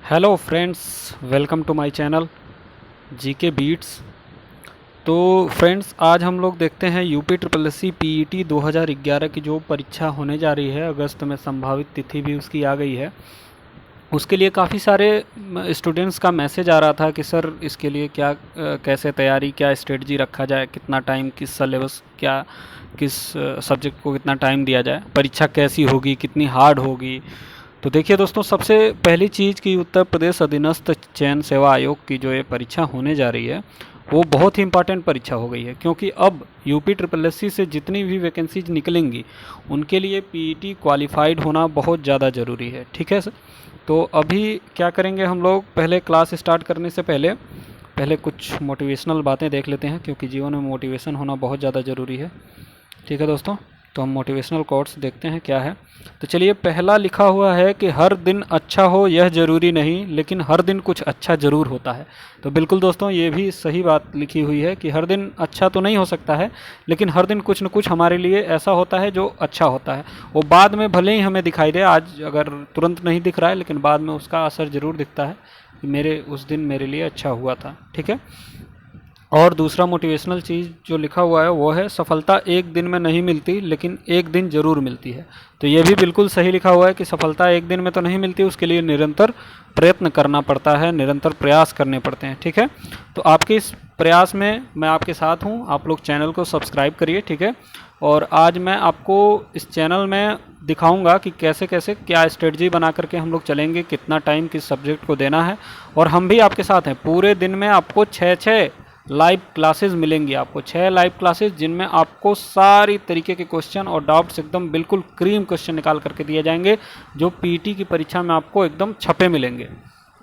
Hello friends, welcome to my channel GK beats. तो friends, आज हम लोग देखते हैं UP triple S C PET 2011 की जो परीक्षा होने जा रही है। अगस्त में संभावित तिथि भी उसकी आ गई है। उसके लिए काफ़ी सारे स्टूडेंट्स का मैसेज आ रहा था कि सर इसके लिए क्या कैसे तैयारी, क्या स्ट्रेटजी रखा जाए, कितना टाइम, किस सिलेबस, क्या किस सब्जेक्ट को कितना टाइम दिया जाए, परीक्षा कैसी होगी, कितनी हार्ड होगी। तो देखिए दोस्तों, सबसे पहली चीज़ कि उत्तर प्रदेश अधीनस्थ चयन सेवा आयोग की जो ये परीक्षा होने जा रही है वो बहुत ही इंपॉर्टेंट परीक्षा हो गई है, क्योंकि अब यूपी ट्रिपल एस सी से जितनी भी वैकेंसीज निकलेंगी उनके लिए पीईटी क्वालिफाइड होना बहुत ज़्यादा ज़रूरी है। ठीक है सर, तो अभी क्या करेंगे हम लोग, पहले क्लास स्टार्ट करने से पहले कुछ मोटिवेशनल बातें देख लेते हैं, क्योंकि जीवन में मोटिवेशन होना बहुत ज़्यादा ज़रूरी है। ठीक है दोस्तों, तो हम मोटिवेशनल कोट्स देखते हैं क्या है। तो चलिए, पहला लिखा हुआ है कि हर दिन अच्छा हो यह ज़रूरी नहीं, लेकिन हर दिन कुछ अच्छा ज़रूर होता है। तो बिल्कुल दोस्तों, ये भी सही बात लिखी हुई है कि हर दिन अच्छा तो नहीं हो सकता है, लेकिन हर दिन कुछ न कुछ हमारे लिए ऐसा होता है जो अच्छा होता है। वो बाद में भले ही हमें दिखाई दे, आज अगर तुरंत नहीं दिख रहा है, लेकिन बाद में उसका असर ज़रूर दिखता है कि मेरे उस दिन मेरे लिए अच्छा हुआ था। ठीक है। और दूसरा मोटिवेशनल चीज़ जो लिखा हुआ है वो है, सफलता एक दिन में नहीं मिलती, लेकिन एक दिन ज़रूर मिलती है। तो ये भी बिल्कुल सही लिखा हुआ है कि सफलता एक दिन में तो नहीं मिलती, उसके लिए निरंतर प्रयत्न करना पड़ता है, निरंतर प्रयास करने पड़ते हैं। ठीक है, तो आपके इस प्रयास में मैं आपके साथ हूँ। आप लोग चैनल को सब्सक्राइब करिए। ठीक है, और आज मैं आपको इस चैनल में दिखाऊंगा कि कैसे कैसे क्या स्ट्रेटजी बना करके हम लोग चलेंगे, कितना टाइम किस सब्जेक्ट को देना है। और हम भी आपके साथ हैं, पूरे दिन में आपको 6 लाइव क्लासेस मिलेंगी। आपको 6 लाइव क्लासेस, जिनमें आपको सारी तरीके के क्वेश्चन और डाउट्स एकदम बिल्कुल क्रीम क्वेश्चन निकाल करके दिए जाएंगे, जो पीटी की परीक्षा में आपको एकदम छपे मिलेंगे।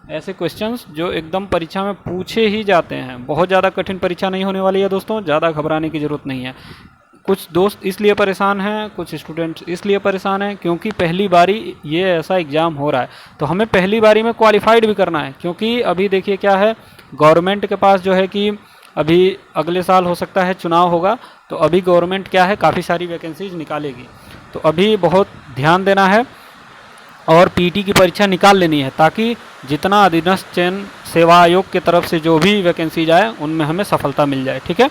ऐसे क्वेश्चंस जो एकदम परीक्षा में पूछे ही जाते हैं। बहुत ज़्यादा कठिन परीक्षा नहीं होने वाली है दोस्तों, ज़्यादा घबराने की ज़रूरत नहीं है। कुछ दोस्त इसलिए परेशान हैं, कुछ स्टूडेंट्स इसलिए परेशान हैं क्योंकि पहली बारी ये ऐसा एग्ज़ाम हो रहा है, तो हमें पहली बारी में क्वालिफाइड भी करना है। क्योंकि अभी देखिए क्या है, गवर्नमेंट के पास जो है कि अभी अगले साल हो सकता है चुनाव होगा, तो अभी गवर्नमेंट क्या है, काफ़ी सारी वैकेंसीज निकालेगी। तो अभी बहुत ध्यान देना है और पीटी की परीक्षा निकाल लेनी है, ताकि जितना अधीनस्थ चयन सेवा आयोग की तरफ से जो भी वैकेंसीज आए उनमें हमें सफलता मिल जाए। ठीक है,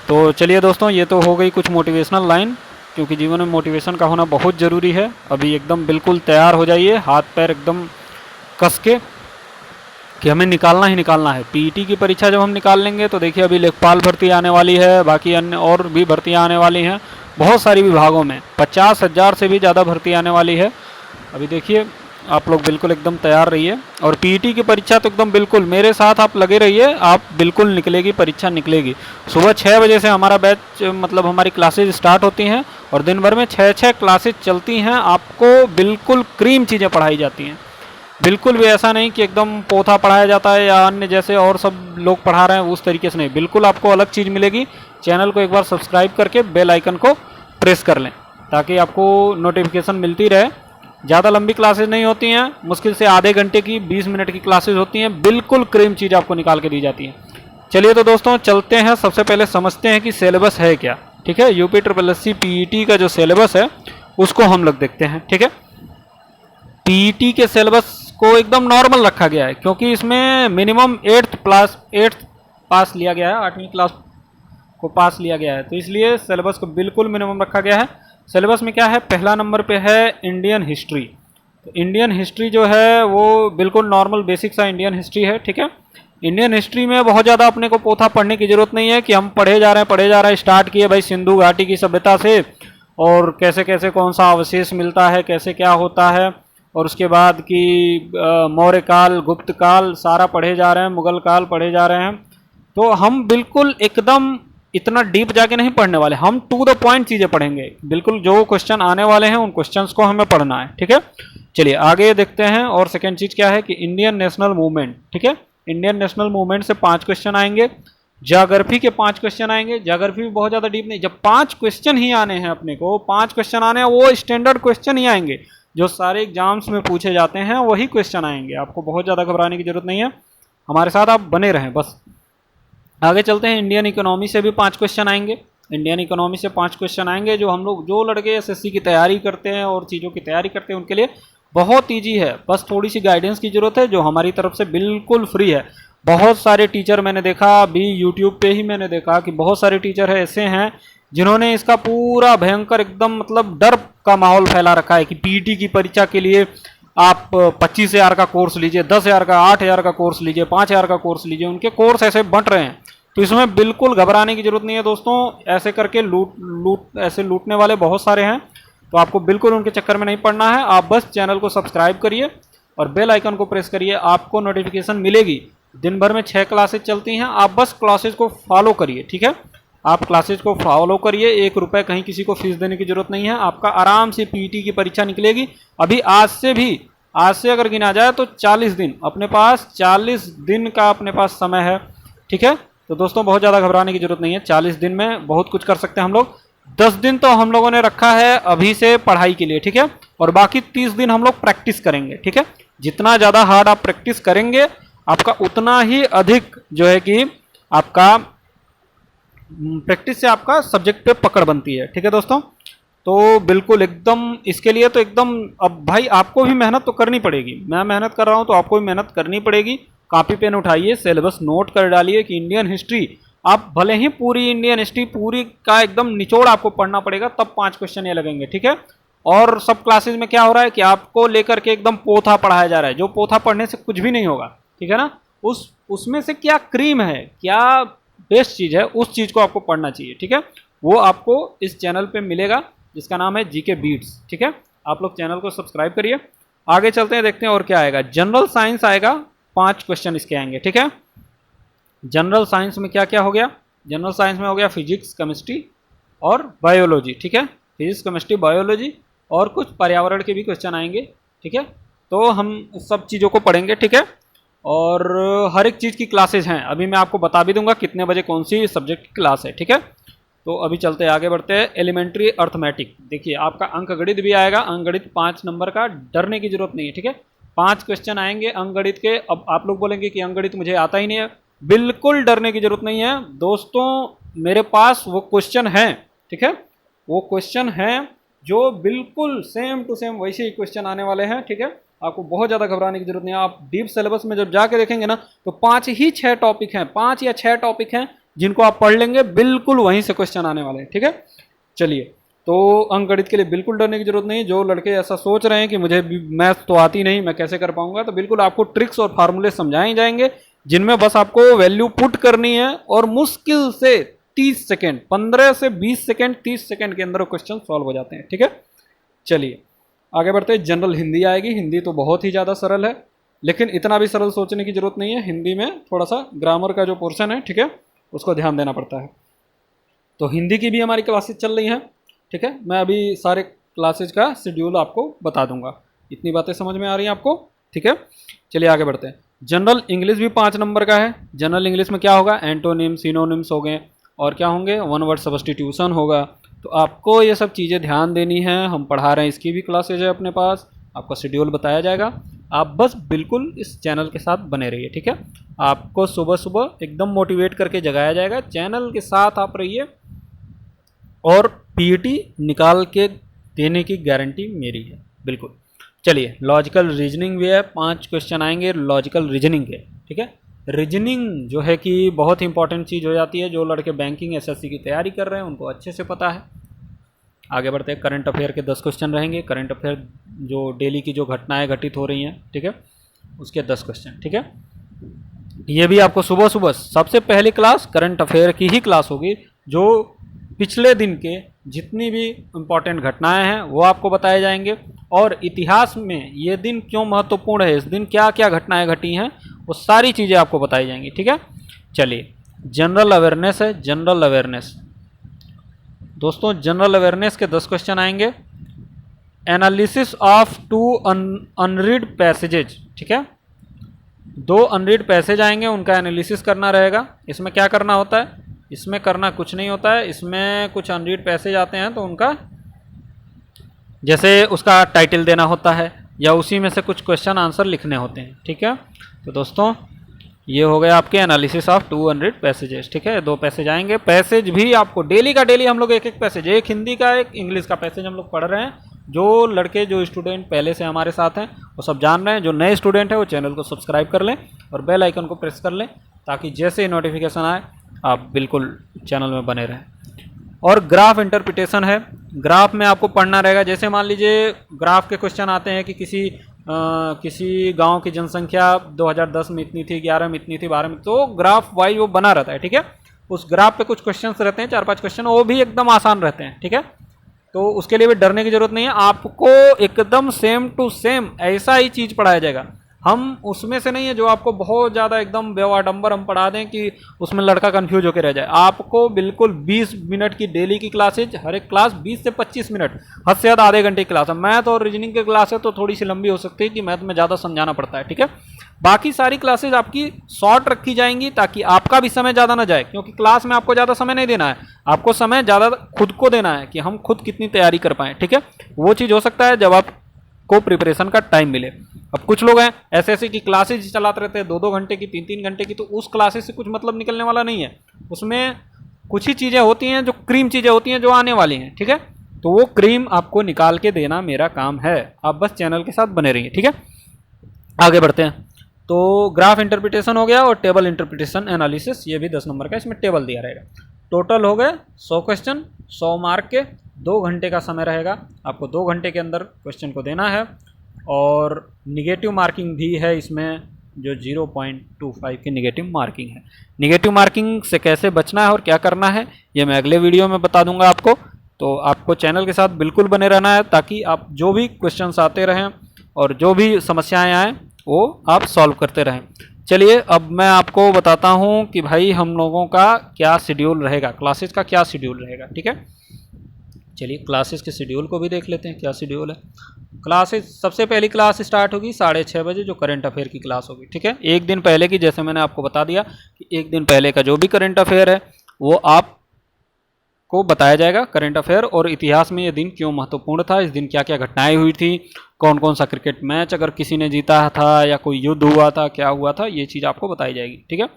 तो चलिए दोस्तों, ये तो हो गई कुछ मोटिवेशनल लाइन, क्योंकि जीवन में मोटिवेशन का होना बहुत ज़रूरी है। अभी एकदम बिल्कुल तैयार हो जाइए, हाथ पैर एकदम कस के, कि हमें निकालना ही निकालना है। पीईटी की परीक्षा जब हम निकाल लेंगे तो देखिए, अभी लेखपाल भर्ती आने वाली है, बाकी अन्य और भी भर्तियाँ आने वाली हैं बहुत सारी विभागों में। 50,000 से भी ज़्यादा भर्ती आने वाली है। अभी देखिए, आप लोग बिल्कुल एकदम तैयार रहिए। और पीईटी की परीक्षा तो एकदम बिल्कुल मेरे साथ आप लगे रहिए, आप बिल्कुल निकलेगी, परीक्षा निकलेगी। सुबह 6 बजे से हमारा बैच, मतलब हमारी क्लासेज स्टार्ट होती हैं, और दिन भर में 6 क्लासेज चलती हैं। आपको बिल्कुल क्रीम चीज़ें पढ़ाई जाती हैं, बिल्कुल भी ऐसा नहीं कि एकदम पोथा पढ़ाया जाता है या अन्य जैसे और सब लोग पढ़ा रहे हैं उस तरीके से नहीं। बिल्कुल आपको अलग चीज़ मिलेगी। चैनल को एक बार सब्सक्राइब करके बेल आइकन को प्रेस कर लें, ताकि आपको नोटिफिकेशन मिलती रहे। ज़्यादा लंबी क्लासेस नहीं होती हैं, मुश्किल से आधे घंटे की 20 मिनट की क्लासेस होती हैं। बिल्कुल क्रीम चीज़ आपको निकाल के दी जाती है। चलिए तो दोस्तों, चलते हैं, सबसे पहले समझते हैं कि सिलेबस है क्या। ठीक है, UP triple S C PET का जो सिलेबस है उसको हम लोग देखते हैं। ठीक है, पीईटी के सिलेबस को एकदम नॉर्मल रखा गया है, क्योंकि इसमें मिनिमम 8th पास लिया गया है, 8वीं क्लास को पास लिया गया है, तो इसलिए सिलेबस को बिल्कुल मिनिमम रखा गया है। सिलेबस में क्या है, पहला नंबर पे है इंडियन हिस्ट्री। तो इंडियन हिस्ट्री जो है वो बिल्कुल नॉर्मल बेसिक सा इंडियन हिस्ट्री है। ठीक है, इंडियन हिस्ट्री में बहुत ज़्यादा अपने को पोथा पढ़ने की ज़रूरत नहीं है कि हम पढ़े जा रहे हैं। स्टार्ट किए भाई सिंधु घाटी की सभ्यता से, और कैसे कैसे कौन सा अवशेष मिलता है, कैसे क्या होता है, और उसके बाद की मौर्य काल, गुप्त काल, सारा पढ़े जा रहे हैं, मुगल काल पढ़े जा रहे हैं। तो हम बिल्कुल एकदम इतना डीप जाके नहीं पढ़ने वाले, हम टू द पॉइंट चीज़ें पढ़ेंगे। बिल्कुल जो क्वेश्चन आने वाले हैं उन क्वेश्चंस को हमें पढ़ना है। ठीक है, चलिए आगे देखते हैं। और सेकेंड चीज़ क्या है कि इंडियन नेशनल मूवमेंट। ठीक है, इंडियन नेशनल मूवमेंट से 5 क्वेश्चन आएंगे। ज्योग्राफी के 5 क्वेश्चन आएंगे। ज्योग्राफी भी बहुत ज़्यादा डीप नहीं, जब 5 क्वेश्चन ही आने हैं अपने को, 5 क्वेश्चन आने हैं, वो स्टैंडर्ड क्वेश्चन ही आएंगे जो सारे एग्जाम्स में पूछे जाते हैं, वही क्वेश्चन आएंगे। आपको बहुत ज़्यादा घबराने की जरूरत नहीं है, हमारे साथ आप बने रहें बस। आगे चलते हैं, इंडियन इकोनॉमी से भी 5 क्वेश्चन आएंगे। इंडियन इकोनॉमी से 5 क्वेश्चन आएंगे, जो हम लोग, जो लड़के एसएससी की तैयारी करते हैं और चीज़ों की तैयारी करते हैं, उनके लिए बहुत ईजी है, बस थोड़ी सी गाइडेंस की ज़रूरत है जो हमारी तरफ से बिल्कुल फ्री है। बहुत सारे टीचर मैंने देखा, अभी यूट्यूब पे ही मैंने देखा कि बहुत सारे टीचर है ऐसे हैं जिन्होंने इसका पूरा भयंकर एकदम मतलब डर का माहौल फैला रखा है कि पीईटी की परीक्षा के लिए आप 25,000 का कोर्स लीजिए, 10,000 का, 8,000 का कोर्स लीजिए, 5,000 का कोर्स लीजिए। उनके कोर्स ऐसे बंट रहे हैं, तो इसमें बिल्कुल घबराने की जरूरत नहीं है दोस्तों। ऐसे करके ऐसे लूटने वाले बहुत सारे हैं, तो आपको बिल्कुल उनके चक्कर में नहीं पड़ना है। आप बस चैनल को सब्सक्राइब करिए और बेल आइकन को प्रेस करिए, आपको नोटिफिकेशन मिलेगी। दिन भर में 6 क्लासेज चलती हैं, आप बस क्लासेज को फॉलो करिए, ठीक है। आप क्लासेज को फॉलो करिए, 1 रुपये कहीं किसी को फीस देने की जरूरत नहीं है। आपका आराम से पीईटी की परीक्षा निकलेगी। अभी आज से अगर गिना जाए तो 40 दिन अपने पास, 40 दिन का अपने पास समय है, ठीक है। तो दोस्तों बहुत ज़्यादा घबराने की जरूरत नहीं है, 40 दिन में बहुत कुछ कर सकते हैं हम लोग। 10 दिन तो हम लोगों ने रखा है अभी से पढ़ाई के लिए, ठीक है, और बाकी 30 दिन हम लोग प्रैक्टिस करेंगे, ठीक है। जितना ज़्यादा हार्ड आप प्रैक्टिस करेंगे आपका उतना ही अधिक जो है कि आपका प्रैक्टिस से आपका सब्जेक्ट पे पकड़ बनती है, ठीक है दोस्तों। तो बिल्कुल एकदम इसके लिए तो एकदम, अब भाई आपको भी मेहनत तो करनी पड़ेगी। मैं मेहनत कर रहा हूँ तो आपको भी मेहनत करनी पड़ेगी। कॉपी पेन उठाइए, सिलेबस नोट कर डालिए कि इंडियन हिस्ट्री, आप भले ही पूरी इंडियन हिस्ट्री पूरी का एकदम निचोड़ आपको पढ़ना पड़ेगा, तब 5 क्वेश्चन ये लगेंगे, ठीक है। और सब क्लासेज में क्या हो रहा है कि आपको लेकर के एकदम पोथा पढ़ाया जा रहा है, जो पोथा पढ़ने से कुछ भी नहीं होगा, ठीक है ना। उसमें से क्या क्रीम है, क्या बेस्ट चीज़ है, उस चीज़ को आपको पढ़ना चाहिए, ठीक है। वो आपको इस चैनल पे मिलेगा जिसका नाम है जीके बीट्स, ठीक है। आप लोग चैनल को सब्सक्राइब करिए। आगे चलते हैं, देखते हैं और क्या आएगा। जनरल साइंस आएगा, 5 क्वेश्चन इसके आएंगे, ठीक है। जनरल साइंस में क्या क्या हो गया, जनरल साइंस में हो गया फिजिक्स, केमिस्ट्री और बायोलॉजी, ठीक है। फिजिक्स, केमिस्ट्री, बायोलॉजी और कुछ पर्यावरण के भी क्वेश्चन आएंगे, ठीक है। तो हम सब चीज़ों को पढ़ेंगे, ठीक है। और हर एक चीज़ की क्लासेज हैं, अभी मैं आपको बता भी दूंगा कितने बजे कौन सी सब्जेक्ट की क्लास है, ठीक है। तो अभी चलते हैं, आगे बढ़ते हैं। एलिमेंट्री अर्थमेटिक, देखिए आपका अंक गणित भी आएगा। अंक गणित 5 नंबर का, डरने की जरूरत नहीं है, ठीक है। 5 क्वेश्चन आएंगे अंक गणित के। अब आप लोग बोलेंगे कि अंक गणित मुझे आता ही नहीं है, बिल्कुल डरने की जरूरत नहीं है दोस्तों। मेरे पास वो क्वेश्चन हैं, ठीक है, वो क्वेश्चन हैं जो बिल्कुल सेम टू सेम वैसे ही क्वेश्चन आने वाले हैं, ठीक है। आपको बहुत ज़्यादा घबराने की जरूरत नहीं है। आप डीप सिलेबस में जब जाके देखेंगे ना तो 5 ही 6 टॉपिक हैं, 5 या 6 टॉपिक हैं जिनको आप पढ़ लेंगे, बिल्कुल वहीं से क्वेश्चन आने वाले हैं, ठीक है। चलिए, तो अंक गणित के लिए बिल्कुल डरने की जरूरत नहीं। जो लड़के ऐसा सोच रहे हैं कि मुझे मैथ तो आती नहीं, मैं कैसे कर पाऊंगा, तो बिल्कुल आपको ट्रिक्स और फार्मूले समझाए जाएंगे जिनमें बस आपको वैल्यू पुट करनी है और मुश्किल से 30 सेकेंड, 15 से 20 सेकेंड, 30 सेकेंड के अंदर क्वेश्चन सॉल्व हो जाते हैं, ठीक है। चलिए आगे बढ़ते हैं। जनरल हिंदी आएगी। हिंदी तो बहुत ही ज़्यादा सरल है, लेकिन इतना भी सरल सोचने की जरूरत नहीं है। हिंदी में थोड़ा सा ग्रामर का जो पोर्शन है, ठीक है, उसको ध्यान देना पड़ता है। तो हिंदी की भी हमारी क्लासेज चल रही हैं, ठीक है। मैं अभी सारे क्लासेज का शेड्यूल आपको बता दूंगा। इतनी बातें समझ में आ रही हैं आपको, ठीक है। चलिए आगे बढ़ते हैं। जनरल इंग्लिश भी 5 नंबर का है। जनरल इंग्लिश में क्या होगा, एंटोनिम, सिनोनिम्स हो गए और क्या होंगे, वन वर्ड सब्स्टिट्यूशन होगा। तो आपको ये सब चीज़ें ध्यान देनी है। हम पढ़ा रहे हैं, इसकी भी क्लासेज है अपने पास, आपका शेड्यूल बताया जाएगा। आप बस बिल्कुल इस चैनल के साथ बने रहिए, ठीक है। आपको सुबह सुबह एकदम मोटिवेट करके जगाया जाएगा। चैनल के साथ आप रहिए और पीईटी निकाल के देने की गारंटी मेरी है, बिल्कुल। चलिए, लॉजिकल रीजनिंग भी है, 5 क्वेश्चन आएंगे लॉजिकल रीजनिंग के, ठीक है। रीजनिंग जो है कि बहुत ही इंपॉर्टेंट चीज़ हो जाती है। जो लड़के बैंकिंग एसएससी की तैयारी कर रहे हैं उनको अच्छे से पता है। आगे बढ़ते हैं। करंट अफेयर के 10 क्वेश्चन रहेंगे। करंट अफेयर जो डेली की जो घटनाएं घटित हो रही हैं, ठीक है, उसके 10 क्वेश्चन, ठीक है। ये भी आपको सुबह सुबह सबसे पहली क्लास करंट अफेयर की ही क्लास होगी। जो पिछले दिन के जितनी भी इम्पॉर्टेंट घटनाएं हैं वो आपको बताए जाएंगे, और इतिहास में ये दिन क्यों महत्वपूर्ण है, इस दिन क्या क्या घटनाएं घटी हैं, वो सारी चीज़ें आपको बताई जाएंगी, ठीक है। चलिए, जनरल अवेयरनेस है। जनरल अवेयरनेस दोस्तों, जनरल अवेयरनेस के 10 क्वेश्चन आएंगे। एनालिसिस ऑफ 2 अनरीड पैसेजेज, ठीक है। 2 अनरीड पैसेज आएंगे, उनका एनालिसिस करना रहेगा। इसमें क्या करना होता है, इसमें करना कुछ नहीं होता है। इसमें कुछ अनरीड पैसेज आते हैं तो उनका जैसे उसका टाइटल देना होता है या उसी में से कुछ क्वेश्चन आंसर लिखने होते हैं, ठीक है। तो दोस्तों ये हो गया आपके एनालिसिस ऑफ 200 पैसेजेस, ठीक है। 2 पैसेज आएंगे। पैसेज भी आपको डेली का डेली हम लोग एक एक पैसेज, एक हिंदी का एक इंग्लिश का पैसेज हम लोग पढ़ रहे हैं, जो लड़के जो स्टूडेंट पहले से हमारे साथ हैं वो सब जान रहे हैं, जो नए स्टूडेंट हैं वो चैनल को सब्सक्राइब कर लें और बेल आइकन को प्रेस कर लें, ताकि जैसे ही नोटिफिकेशन आए आप बिल्कुल चैनल में बने रहें। और ग्राफ इंटरप्रिटेशन है, ग्राफ में आपको पढ़ना रहेगा। जैसे मान लीजिए ग्राफ के क्वेश्चन आते हैं कि किसी गांव की जनसंख्या 2010 में इतनी थी, 11 में इतनी थी, 12 में, तो ग्राफ वाइज वो बना रहता है, ठीक है। उस ग्राफ पे कुछ क्वेश्चंस रहते हैं, 4-5 क्वेश्चन, वो भी एकदम आसान रहते हैं, ठीक है। तो उसके लिए भी डरने की जरूरत नहीं है, आपको एकदम सेम टू सेम ऐसा ही चीज़ पढ़ाया जाएगा। हम उसमें से नहीं है जो आपको बहुत ज़्यादा एकदम बेवाडंबर हम पढ़ा दें कि उसमें लड़का कंफ्यूज होकर रह जाए। आपको बिल्कुल 20 मिनट की डेली की क्लासेज, हर एक क्लास 20 से 25 मिनट, हद से ज़्यादा आधे घंटे की क्लास है। मैथ और रीजनिंग की क्लास है तो थोड़ी सी लंबी हो सकती है कि मैथ में ज़्यादा समझाना पड़ता है, ठीक है। बाकी सारी क्लासेज आपकी शॉर्ट रखी जाएंगी ताकि आपका भी समय ज़्यादा ना जाए, क्योंकि क्लास में आपको ज़्यादा समय नहीं देना है, आपको समय ज़्यादा खुद को देना है कि हम खुद कितनी तैयारी कर पाएँ, ठीक है। वो चीज़ हो सकता है जब आपको प्रिपरेशन का टाइम मिले। अब कुछ लोग हैं ऐसे की क्लासेज चलाते रहते हैं 2-2 घंटे की, 3-3 घंटे की, तो उस क्लासेज से कुछ मतलब निकलने वाला नहीं है। उसमें कुछ ही चीज़ें होती हैं जो क्रीम चीज़ें होती हैं जो आने वाली हैं, ठीक है। तो वो क्रीम आपको निकाल के देना मेरा काम है, आप बस चैनल के साथ बने रहिए, ठीक है। आगे बढ़ते हैं। तो ग्राफ इंटरप्रिटेशन हो गया और टेबल इंटरप्रिटेशन एनालिसिस, ये भी 10 नंबर का, इसमें टेबल दिया रहेगा। टोटल हो गए 100 क्वेश्चन, 100 मार्क के, 2 घंटे का समय रहेगा। आपको 2 घंटे के अंदर क्वेश्चन को देना है। और निगेटिव मार्किंग भी है इसमें, जो 0.25 की निगेटिव मार्किंग है। निगेटिव मार्किंग से कैसे बचना है और क्या करना है ये मैं अगले वीडियो में बता दूंगा आपको। तो आपको चैनल के साथ बिल्कुल बने रहना है ताकि आप जो भी क्वेश्चंस आते रहें और जो भी समस्याएं आएँ वो आप सॉल्व करते रहें। चलिए अब मैं आपको बताता हूँ कि भाई हम लोगों का क्या शेड्यूल रहेगा, क्लासेस का क्या शेड्यूल रहेगा, ठीक है। चलिए क्लासेस के शेड्यूल को भी देख लेते हैं क्या शेड्यूल है। क्लासेस, सबसे पहली क्लास स्टार्ट होगी 6:30 बजे, जो करंट अफेयर की क्लास होगी, ठीक है। एक दिन पहले की, जैसे मैंने आपको बता दिया कि एक दिन पहले का जो भी करंट अफेयर है वो आपको बताया जाएगा। करंट अफेयर और इतिहास में ये दिन क्यों महत्वपूर्ण था, इस दिन क्या क्या घटनाएं हुई थी, कौन कौन सा क्रिकेट मैच अगर किसी ने जीता था या कोई युद्ध हुआ था, क्या हुआ था, ये चीज़ आपको बताई जाएगी, ठीक है।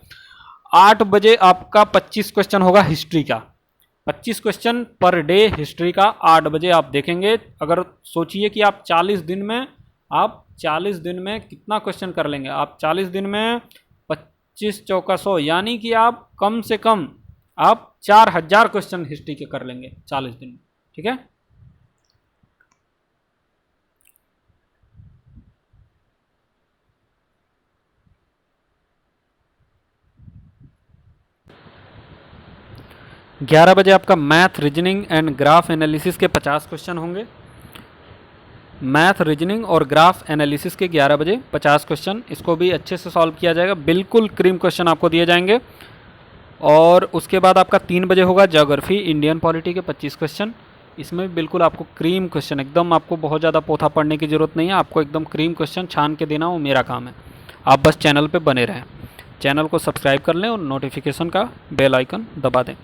8 बजे आपका 25 क्वेश्चन होगा हिस्ट्री का, 25 क्वेश्चन पर डे हिस्ट्री का 8 बजे आप देखेंगे। अगर सोचिए कि आप 40 दिन में कितना क्वेश्चन कर लेंगे। आप 40 दिन में 25 चौका 100, यानी कि आप कम से कम आप 4000 क्वेश्चन हिस्ट्री के कर लेंगे 40 दिन में, ठीक है। ग्यारह बजे आपका math, reasoning and graph analysis के 50 क्वेश्चन होंगे। मैथ, रीजनिंग और ग्राफ एनालिसिस के 11 बजे 50 क्वेश्चन, इसको भी अच्छे से सॉल्व किया जाएगा, बिल्कुल क्रीम क्वेश्चन आपको दिए जाएंगे। और उसके बाद आपका 3 बजे होगा ज्योग्राफी, इंडियन पॉलिटी के 25 क्वेश्चन, इसमें बिल्कुल आपको क्रीम क्वेश्चन, एकदम आपको बहुत ज़्यादा पोथा पढ़ने की ज़रूरत नहीं है, आपको एकदम क्रीम क्वेश्चन छान के देना, वो मेरा काम है। आप बस चैनल पर बने रहें, चैनल को सब्सक्राइब कर लें और नोटिफिकेशन का बेल आइकन दबा दें।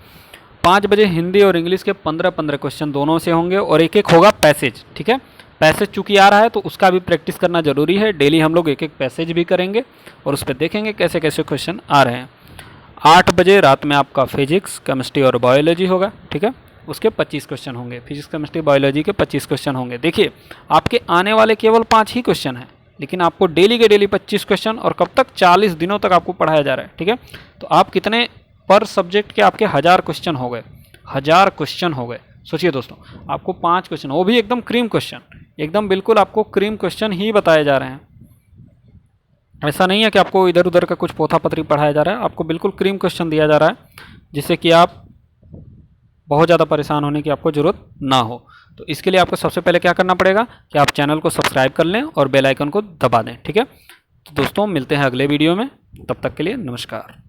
5 बजे हिंदी और इंग्लिश के 15-15 क्वेश्चन दोनों से होंगे और एक एक होगा पैसेज, ठीक है। पैसेज चूँकि आ रहा है तो उसका भी प्रैक्टिस करना जरूरी है। डेली हम लोग एक एक पैसेज भी करेंगे और उस पर देखेंगे कैसे कैसे क्वेश्चन आ रहे हैं। 8 बजे रात में आपका फिजिक्स, केमिस्ट्री और बायोलॉजी होगा, ठीक है। उसके 25 क्वेश्चन होंगे, फिजिक्स, केमिस्ट्री, बायोलॉजी के 25 क्वेश्चन होंगे। देखिए आपके आने वाले केवल 5 ही क्वेश्चन हैं, लेकिन आपको डेली के डेली 25 क्वेश्चन, और कब तक, 40 दिनों तक आपको पढ़ाया जा रहा है, ठीक है। तो आप कितने पर सब्जेक्ट के आपके 1000 क्वेश्चन हो गए, 1000 क्वेश्चन हो गए। सोचिए दोस्तों, आपको 5 क्वेश्चन, वो भी एकदम क्रीम क्वेश्चन, एकदम बिल्कुल आपको क्रीम क्वेश्चन ही बताए जा रहे हैं। ऐसा नहीं है कि आपको इधर उधर का कुछ पोथा पत्री पढ़ाया जा रहा है, आपको बिल्कुल क्रीम क्वेश्चन दिया जा रहा है, जिससे कि आप बहुत ज़्यादा परेशान होने की आपको ज़रूरत ना हो। तो इसके लिए आपको सबसे पहले क्या करना पड़ेगा कि आप चैनल को सब्सक्राइब कर लें और बेल आइकन को दबा दें, ठीक है। तो दोस्तों मिलते हैं अगले वीडियो में, तब तक के लिए नमस्कार।